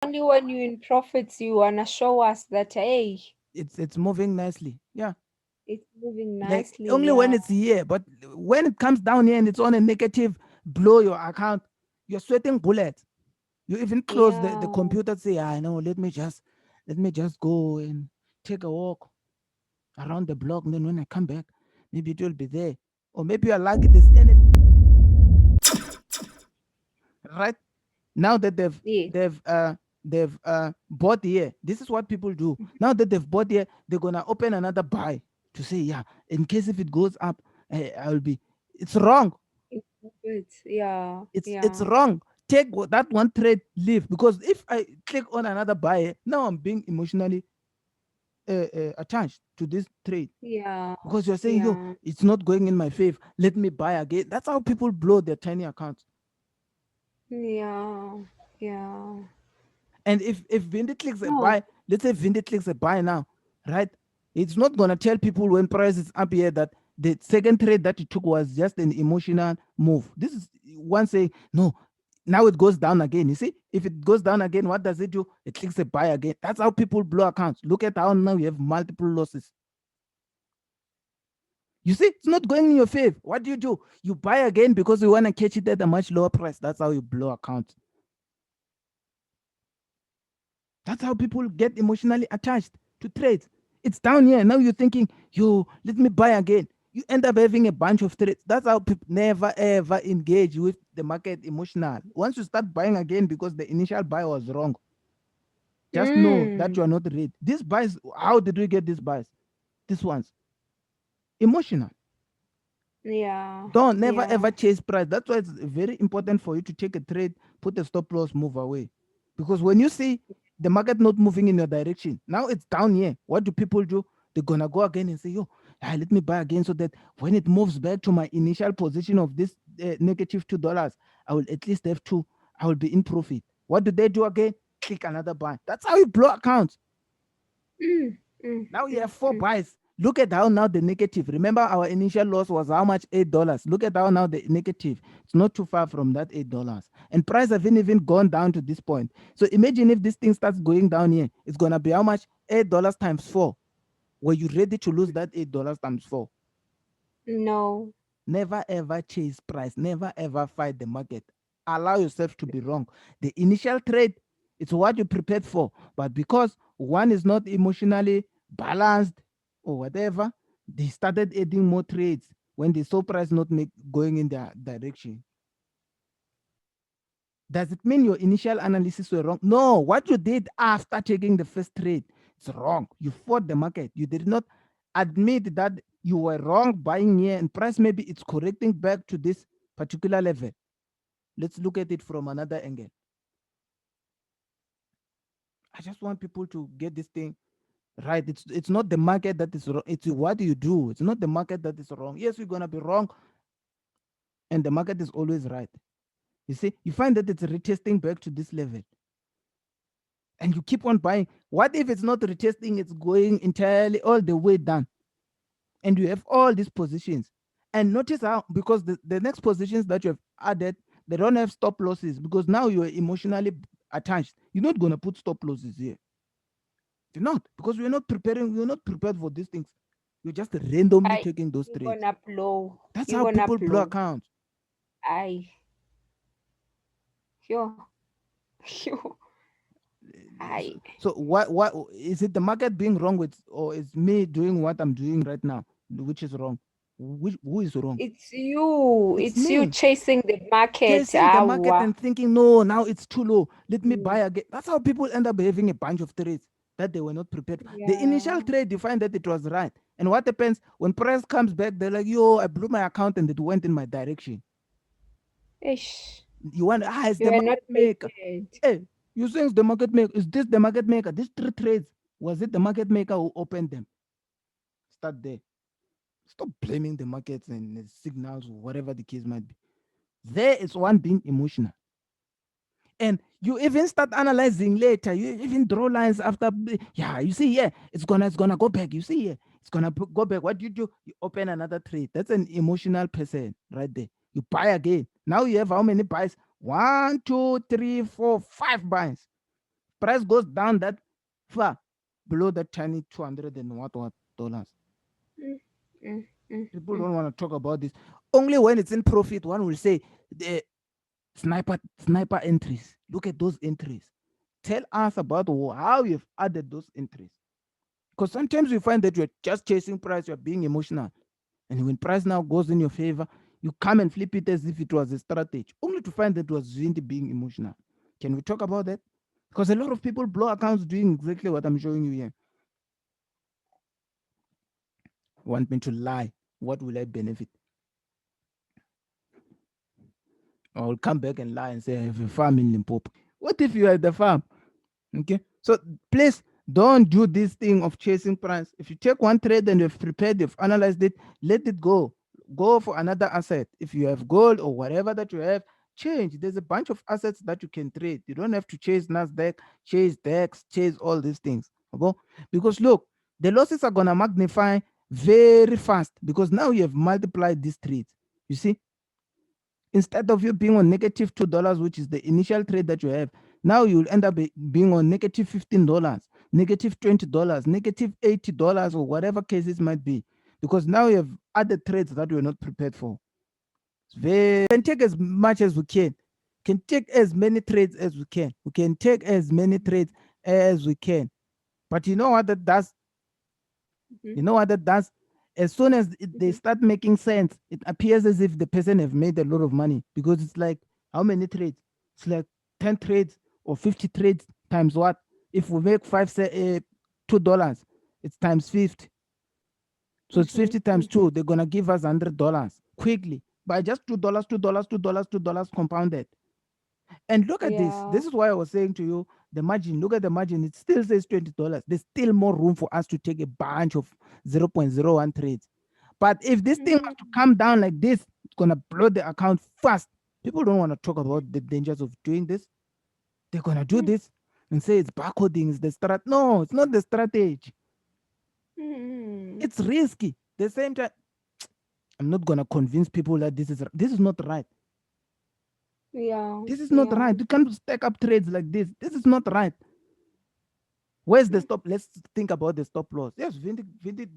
Only when you're in profits, you wanna show us that hey, It's moving nicely. Yeah. it's moving Like nicely. only when Yeah, it's here, but when it comes down here and it's on a negative, blow your account, you're sweating bullets. You even close the yeah, computer, say, I know, let me just go and take a walk around the block. And then when I come back, maybe it will be there. Or maybe you're lucky there's anything, right? Now that yeah, they've bought here, this is what people do. Now that they've bought here, they're gonna open another buy to say, yeah, in case if it goes up, I'll be. It's wrong. in profits. Yeah, It's yeah, wrong. Take that one trade, leave, because if I click on another buy, now I'm being emotionally attached to this trade, yeah, because you're saying, yo, yeah, it's not going in my favor. Let me buy again. That's how people blow their tiny accounts. yeah, yeah. And if Vindy clicks a No. buy, let's say Vindy clicks a buy now, right? It's not gonna tell people when price is up here that the second trade that it took was just an emotional move. This is one saying, no, now it goes down again. You see, if it goes down again, what does it do? It clicks a buy again. That's how people blow accounts. Look at how now you have multiple losses. You see, it's not going in your favor. What do? You buy again because you want to catch it at a much lower price. That's how you blow accounts. That's how people get emotionally attached to trades. It's down here. Now you're thinking, yo, let me buy again. You end up having a bunch of trades. That's how people never ever engage with the market emotional. Once you start buying again because the initial buy was wrong, just know that Mm. you are not ready. These buys, how did we get these buys? These ones, emotional. Yeah, Don't never yeah. ever chase price. That's why it's very important for you to take a trade, put a stop loss, move away. Because when you see the market not moving in your direction, now it's down here. What do people do? They're gonna go again and say, "Yo, let me buy again," so that when it moves back to my initial position of this negative $2, I will at least have two. I will be in profit. What do they do again? Click another buy. That's how you blow accounts. Mm, mm, Now you mm, have four mm. buys. Look at how now the negative. Remember, our initial loss was how much? $8. Look at how now the negative. It's not too far from that $8. And price haven't even gone down to this point. So imagine if this thing starts going down here, it's gonna be how much? $8 times four. Were you ready to lose that $8 times four? No. Never ever chase price. Never ever fight the market. Allow yourself to be wrong. The initial trade, it's what you prepared for. But because one is not emotionally balanced or whatever, they started adding more trades when they saw price not going in their direction. Does it mean your initial analysis were wrong? No, what you did after taking the first trade is wrong. You fought the market. You did not admit that you were wrong buying here and price maybe it's correcting back to this particular level. Let's look at it from another angle. I just want people to get this thing right. It's not the market that is wrong. It's what you do. It's not the market that is wrong. Yes, we're gonna be wrong, and the market is always right. You see, you find that it's retesting back to this level, and you keep on buying. What if it's not retesting? It's going entirely all the way down, and you have all these positions. And notice how, because the next positions that you have added, they don't have stop losses because now you are emotionally attached. You're not gonna put stop losses here. You're not, because we're not preparing. We're not prepared for these things. You're just randomly I taking those you're trades. gonna blow. That's You're how gonna people blow blow. accounts. I yo yo So, I so what is it? The market being wrong with, or is me doing what I'm doing right now, which is wrong? Who is wrong? it's you. It's It's you me chasing the market. chasing the market Awa. and thinking, no, now it's too low. Let me buy Mm, again. That's how people end up having a bunch of trades that they were not prepared for. The initial yeah. trade, you find that it was right. And what happens when price comes back? They're like, yo, I blew my account and it went in my direction. Ish. You want, it's You the are not market maker. prepared. Hey, you saying it's the market maker? Is this the market maker? These three trades, was it the market maker who opened them? Start there. Stop blaming the markets and the signals or whatever the case might be. There is one being emotional. And you even start analyzing later. You even draw lines after. Yeah, you see, yeah, it's gonna go back. You see, yeah, it's gonna go back. What do? You open another trade. That's an emotional person right there. You buy again. Now you have how many buys? One, two, three, four, five buys. Price goes down that far below that tiny 200 and what dollars. mm, mm, mm, People mm. don't want to talk about this. Only when it's in profit, one will say the sniper entries. Look at those entries. Tell us about how you've added those entries. Because sometimes you find that you're just chasing price, you're being emotional. And when price now goes in your favor, you come and flip it as if it was a strategy, only to find that it was really being emotional. Can we talk about that? Because a lot of people blow accounts doing exactly what I'm showing you here. Want me to lie? What will I benefit? I will come back and lie and say I have a farm in Limpopo. What if you are at the farm? Okay. So please don't do this thing of chasing price. If you take one trade and you've prepared, you've analyzed it, let it go. Go for another asset. If you have gold or whatever that you have, change. There's a bunch of assets that you can trade. You don't have to chase Nasdaq, chase DEX, chase all these things. Okay? Because look, the losses are gonna magnify very fast because now you have multiplied these trades. You see, instead of you being on -$2, which is the initial trade that you have, now you'll end up being on -$15, -$20, -$80, or whatever cases might be, because now you have other trades that you're not prepared for. It's very, we can take as much as we can take as many trades as we can. We can take as many trades as we can. But you know what that does? Mhm. You know what that does? As soon as they Mhm. start making sense, it appears as if the person have made a lot of money, because it's like, how many trades? It's like 10 trades or 50 trades times what? If we make $2, it's times 50. So it's 50 Mhm. times Mhm. two. They're gonna give us $100 quickly by just $2, $2, $2 compounded. And look at this. Yeah. This is why I was saying to you, the margin. Look at the margin. It still says $20. There's still more room for us to take a bunch of 0.01 trades. But if this thing was to Mm, come down like this, it's gonna blow the account fast. People don't want to talk about the dangers of doing this. They're gonna do mm, this and say it's barcoding, it's the strat. No, it's not the strategy. mm. It's risky. The same time, I'm not gonna convince people that this is not right. Yeah. This is not Yeah. right. You can't stack up trades like this. This is not right. Where's the Mm, stop? Let's think about the stop loss. Yes, Vindic,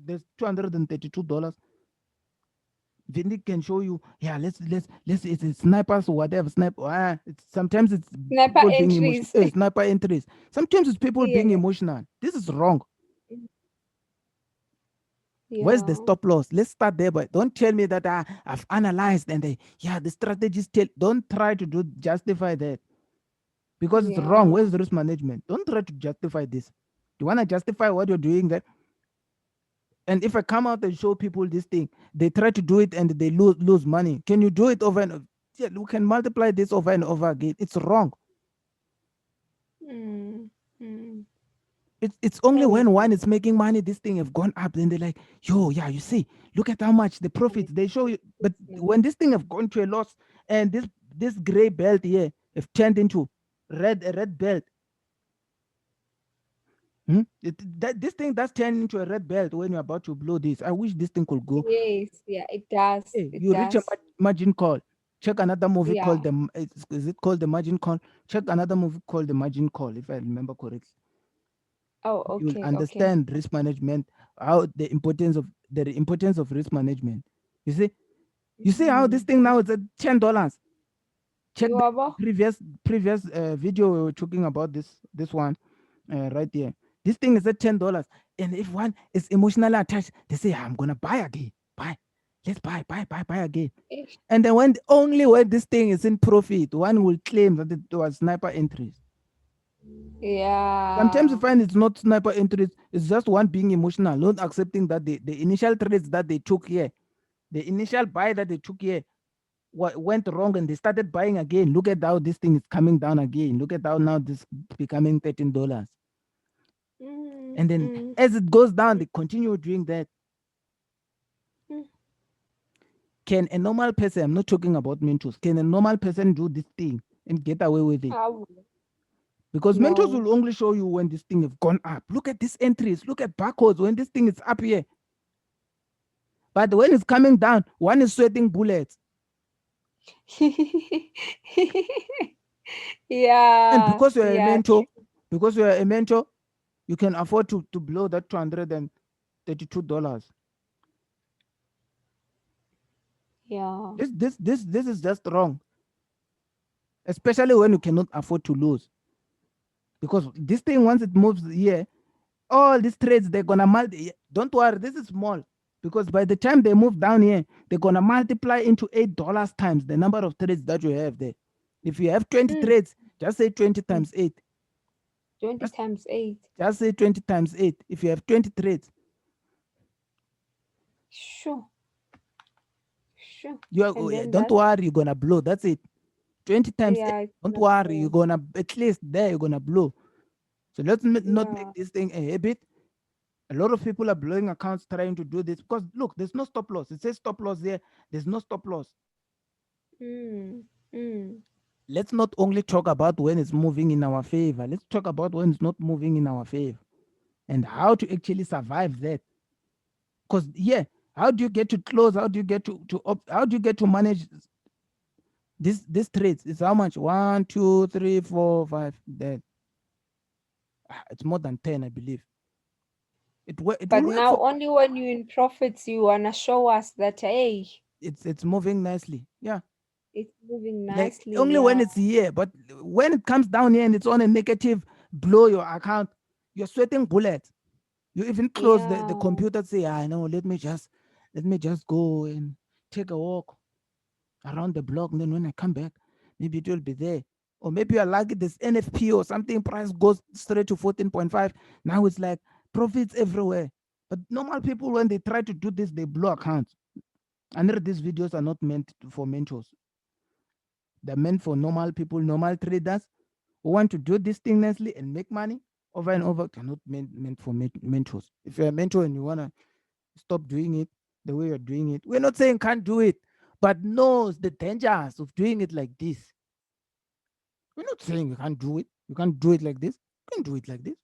there's $232. Vindic can show you, yeah, let's it's snipers or whatever. Sometimes it's Sniper people being emotional. entries. Sniper entries. Sometimes it's people being Yeah. emotional. This is wrong. Mm, Where's the yeah. stop loss? Let's start there, but don't tell me that I've analyzed and yeah, the strategies tell. Don't try to do justify that, because it's wrong. Yeah. Where's the risk management? Don't try to justify this. You want to justify what you're doing there? And if I come out and show people this thing, they try to do it and they lose money. Can you do it over and over? Yeah, we can multiply this over and over again. It's wrong. Mm, mm. It's only That is when one true. is making money, this thing have gone up. Then they're like, yo, yeah, you see, look at how much the And profits it's they show you. But consistent. when this thing have gone to a loss, and this gray belt here have turned into a red belt. This thing that's turned into a red belt when you're about to blow this. I wish this thing could go. Yes. Yeah. It does. Hey, It you reach a does. margin call. Check another movie called Yeah. is it called The Margin Call? Check another movie called The Margin Call, if I remember correctly. Oh, You'll okay. Okay. understand risk management, how the importance of risk management. You see, how this Mm. thing now is at $10. Check You the are bo- previous video we were talking about this one right there. This thing is at $10, and if one is emotionally attached, they say, "I'm gonna buy again. Buy, let's buy again." Ish. And then only when this thing is in profit, one will claim that it was sniper entries. Sometimes you Yeah. find it's not sniper entries, it's just one being emotional, not accepting that the initial trades that they took here, the initial buy that they took here, what went wrong, and they started buying again. Look at how this thing is coming down again. Look at how now this becoming $13. Mm, And then mm, as it goes down, mm, they continue doing that. mm. Can a normal person, I'm not talking about mentors, can a normal person do this thing and get away with it? How? Because mentors No. will only show you when this thing have gone up. Look at these entries, look at barcodes when this thing is up here. But when it's coming down, one is sweating bullets. And Yeah. because you're a Yeah. mentor, Because you're a mentor, you can afford to blow that $232. Yeah. This is just wrong, especially when you cannot afford to lose. Because this thing, once it moves here, all these trades they're gonna don't worry, this is small. Because by the time they move down here, they're gonna multiply into $8 times the number of trades that you have there. If you have 20 Mm, trades, just say 20 mm. times 8. 20 Just, times 8. just say 20 times 8. If you have 20 trades, Sure. Sure. And yeah, then don't that, worry, you're gonna blow. That's it. 20 times 8. yeah, it's Don't gonna worry, you're blow. gonna at least there you're gonna blow. So let's not make Yeah. this thing a habit. A lot of people are blowing accounts trying to do this because look, there's no stop loss. It says stop loss there. There's no stop loss. Mm, mm. Let's not only talk about when it's moving in our favor. Let's talk about when it's not moving in our favor and how to actually survive that. Because yeah, how do you get to close? How do you get how do you get to manage this trades? It's how much? 1, 2, 3, 4, 5. That it's more than 10, I believe. It But will work now for. only when you're in profits, you wanna show us that, hey, It's moving nicely. Yeah, it's moving like nicely. only when Yeah. it's here, but when it comes down here and it's on a negative, blow your account. You're sweating bullets. You even close the Yeah. computer, say, I know, let me just go and take a walk around the block. And then when I come back, maybe it will be there. Or maybe you're lucky this NFP or something price goes straight to 14.5. Now it's like profits everywhere. But normal people, when they try to do this, they blow accounts. I know these videos are not meant for mentors. They're meant for normal people, normal traders who want to do this thing nicely and make money over and over. They're not meant for mentors. If you're a mentor and you want to stop doing it the way you're doing it, we're not saying can't do it, but knows the dangers of doing it like this. We're not saying you can't do it. You can't do it like this. You can do it like this.